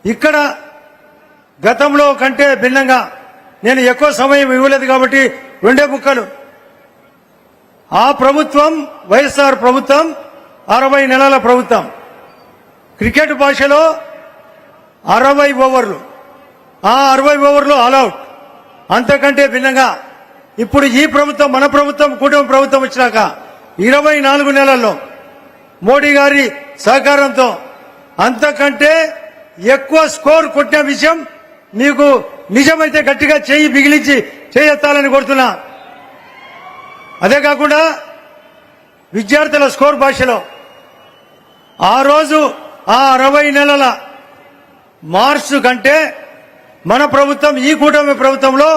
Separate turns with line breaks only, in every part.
ఇక్కడ గతంలో కంటే భిన్నంగా నేను ఎక్కువ సమయం ఇవ్వలేదు కాబట్టి రెండే ముక్కలు. ఆ ప్రభుత్వం వైఎస్ఆర్ ప్రభుత్వం 60 నెలల ప్రభుత్వం. క్రికెట్ భాషలో 60 ఓవర్లు. ఆ 60 ఓవర్లు ఆల్అవుట్. అంతకంటే భిన్నంగా ఇప్పుడు ఈ ప్రభుత్వం, మన ప్రభుత్వం, కూటమి ప్రభుత్వం వచ్చినాక 24 నెలల్లో మోడీ గారి సహకారంతో అంతకంటే ఎక్కువ స్కోర్ కొట్టిన విషయం మీకు నిజమైతే గట్టిగా చేయి బిగిలించి చేయెత్తాలని కోరుతున్నా. అదే కాకుండా విద్యార్థుల స్కోర్ భాషలో ఆ రోజు ఆ 60 నెలల మార్క్స్ కంటే మన ప్రభుత్వం, ఈ కూటమి ప్రభుత్వంలో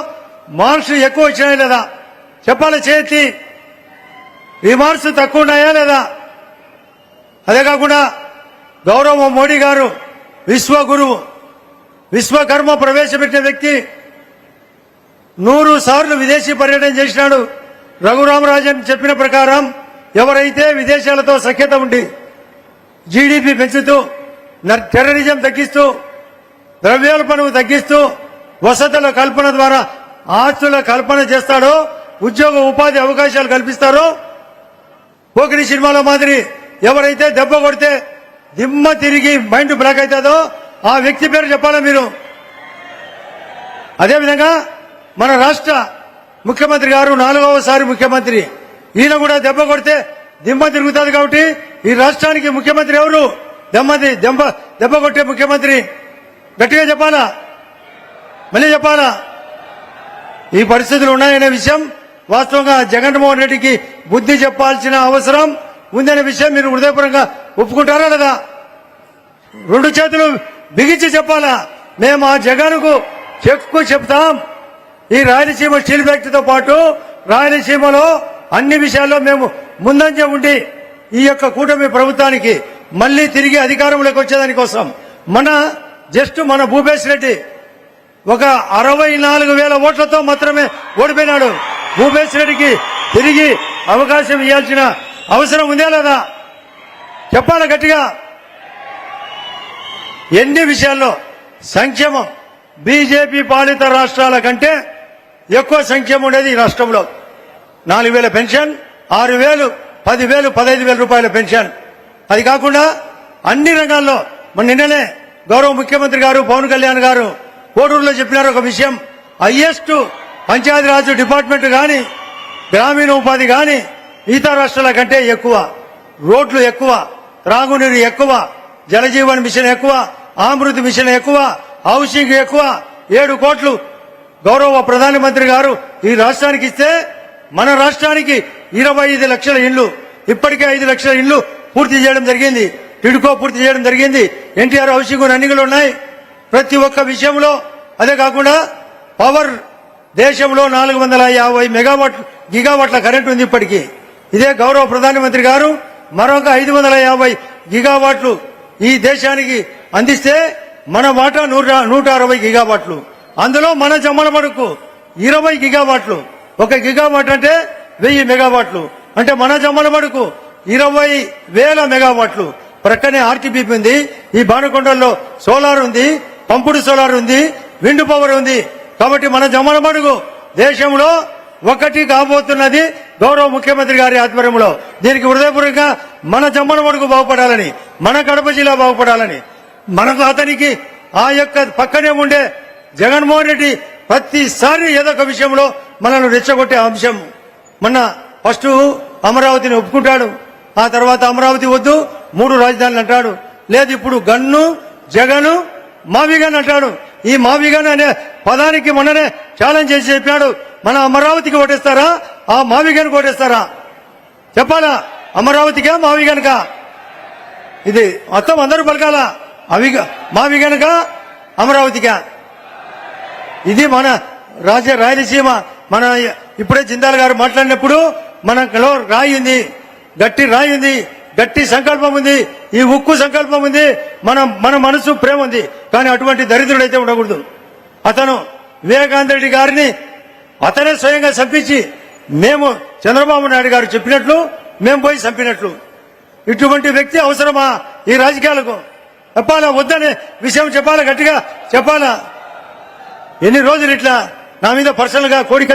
మార్క్స్ ఎక్కువ వచ్చినాయా లేదా చెప్పాలి చేతి. ఈ మార్క్స్ తక్కువ ఉన్నాయా లేదా? అదే కాకుండా గౌరవ మోడీ గారు విశ్వగురువు, విశ్వకర్మ ప్రవేశపెట్టిన వ్యక్తి, 100 సార్లు విదేశీ పర్యటన చేసినాడు. రఘురామరాజన్ చెప్పిన ప్రకారం ఎవరైతే విదేశాలతో సఖ్యత ఉండి జీడీపీ పెంచుతూ, టెర్రరిజం తగ్గిస్తూ, ద్రవ్యోల్బణం తగ్గిస్తూ, వసతుల కల్పన ద్వారా ఆస్తుల కల్పన చేస్తాడో, ఉద్యోగ ఉపాధి అవకాశాలు కల్పిస్తారో, పోకిరి సినిమాలో మాదిరి ఎవరైతే దెబ్బ కొడితే దిమ్మ తిరిగి మైండ్ బ్లాక్ అవుతుందో ఆ వ్యక్తి పేరు చెప్పాలా మీరు. అదేవిధంగా మన రాష్ట్ర ముఖ్యమంత్రి గారు 4వసారి ముఖ్యమంత్రి. ఈయన కూడా దెబ్బ కొడితే దిమ్మ తిరుగుతుంది. కాబట్టి ఈ రాష్ట్రానికి ముఖ్యమంత్రి ఎవరు? దెబ్బ కొట్టే ముఖ్యమంత్రి. గట్టిగా చెప్పాలా? మళ్ళీ చెప్పాలా? ఈ పరిస్థితులు ఉన్నాయనే విషయం వాస్తవంగా జగన్మోహన్ రెడ్డికి బుద్ధి చెప్పాల్సిన అవసరం ఉందనే విషయం మీరు హృదయపూర్వకంగా ఒప్పుకుంటారా లేదా? 2 చేతులు బిగించి చెప్పాలా? మేము ఆ జగన్కు చెప్తాం. ఈ రాయలసీమ స్టీల్ ఫ్యాక్టరీతో పాటు రాయలసీమలో అన్ని విషయాల్లో మేము ముందంజ ఉండి ఈ యొక్క కూటమి ప్రభుత్వానికి మళ్లీ తిరిగి అధికారంలోకి వచ్చేదానికోసం మన భూపేశ్ రెడ్డి ఒక 64,000 ఓట్లతో మాత్రమే ఓడిపోయినాడు. భూపేశ్ రెడ్డికి తిరిగి అవకాశం ఇవ్వాల్సిన అవసరం ఉందా లేదా చెప్పాలి గట్టిగా. ఎన్ని విషయాల్లో సంక్షేమం బీజేపీ పాలిత రాష్ట్రాల కంటే ఎక్కువ సంక్షేమం ఉండేది ఈ రాష్ట్రంలో. 4,000 పెన్షన్, 6,000, 10,000, 15,000 రూపాయల పెన్షన్. అది కాకుండా అన్ని రంగాల్లో నిన్ననే గౌరవ ముఖ్యమంత్రి గారు పవన్ కళ్యాణ్ గారు కోడూరులో చెప్పినారు ఒక విషయం. హైయెస్ట్ పంచాయతీరాజ్ డిపార్ట్మెంట్ గాని, గ్రామీణ ఉపాధి గాని మిగతా రాష్ట్రాల కంటే ఎక్కువ, రోడ్లు ఎక్కువ, త్రాగునీరు ఎక్కువ, జలజీవన్ మిషన్ ఎక్కువ, అమృత్ మిషన్ ఎక్కువ, హౌసింగ్ ఎక్కువ. 7 కోట్లు గౌరవ ప్రధానమంత్రి గారు ఈ రాష్ట్రానికి ఇస్తే మన రాష్ట్రానికి 25 లక్షల ఇళ్లు, ఇప్పటికే 5 లక్షల ఇళ్లు పూర్తి చేయడం జరిగింది. టిడ్కో పూర్తి చేయడం జరిగింది. ఎన్టీఆర్ హౌసింగ్ రన్నింగ్లు ఉన్నాయి ప్రతి ఒక్క విషయంలో. అదే కాకుండా పవర్ దేశంలో 450 గిగావాట్ల కరెంట్ ఉంది ఇప్పటికీ. ఇదే గౌరవ ప్రధానమంత్రి గారు మరొక 550 గిగావాట్లు ఈ దేశానికి అందిస్తే మన వాటా 160 గిగావాట్లు. అందులో మన జమ్మలమడుకు 20 గిగావాట్లు. 1 గిగావాట్ అంటే 1000 మెగావాట్లు. అంటే మన జమ్మలమడుకు 20,000 మెగావాట్లు. ప్రక్కనే ఆర్టీపీపీ ఉంది. ఈ బాణకొండల్లో సోలార్ ఉంది, పంపుడు సోలార్ ఉంది, విండ్ పవర్ ఉంది. కాబట్టి మన జమ్మలమడుగు దేశంలో ఒకటి కాబోతున్నది గౌరవ ముఖ్యమంత్రి గారి ఆధ్వర్యంలో. దీనికి హృదయపూర్వకంగా మన జమ్మలమడుగు బాగుపడాలని, మన కడప జిల్లా బాగుపడాలని, మనకు అతనికి ఆ యొక్క పక్కనే ఉండే జగన్మోహన్ రెడ్డి ప్రతిసారి ఏదో ఒక విషయంలో మనల్ని రెచ్చగొట్టే అంశం. ఫస్ట్ అమరావతిని ఒప్పుకుంటాడు, ఆ తర్వాత అమరావతి వద్దు 3 రాజధానులు అంటాడు. లేదు ఇప్పుడు గన్ను జగను మావిగన్ అంటాడు. ఈ మావిగన్ అనే పదానికి మొన్ననే ఛాలెంజ్ చేసి చెప్పాడు. మన అమరావతికి ఓటేస్తారా, ఆ మావిగన్ ఓటేస్తారా చెప్పాలా? అమరావతికా మావిగన్కా? ఇది మొత్తం అందరూ పలకాల. మావిగన్కా అమరావతికా? ఇది మన రాయలసీమ. మన ఇప్పుడే జిందాల్ గారు మాట్లాడినప్పుడు మనలో రాయి ఉంది, గట్టి రాయి ఉంది, గట్టి సంకల్పం ఉంది, ఈ ఉక్కు సంకల్పం ఉంది, మన మనసు ప్రేమ ఉంది. కానీ అటువంటి దరిద్రుడైతే ఉండకూడదు. అతను వివేకానంద రెడ్డి గారిని అతనే స్వయంగా చంపించి మేము చంద్రబాబు నాయుడు గారు చెప్పినట్లు మేము పోయి చంపినట్లు. ఇటువంటి వ్యక్తి అవసరమా ఈ రాజకీయాలకు? చెప్పాలా వద్దనే విషయం చెప్పాలా గట్టిగా చెప్పాలా ఎన్ని రోజులు ఇట్లా నా మీద పర్సనల్ గా కోరిక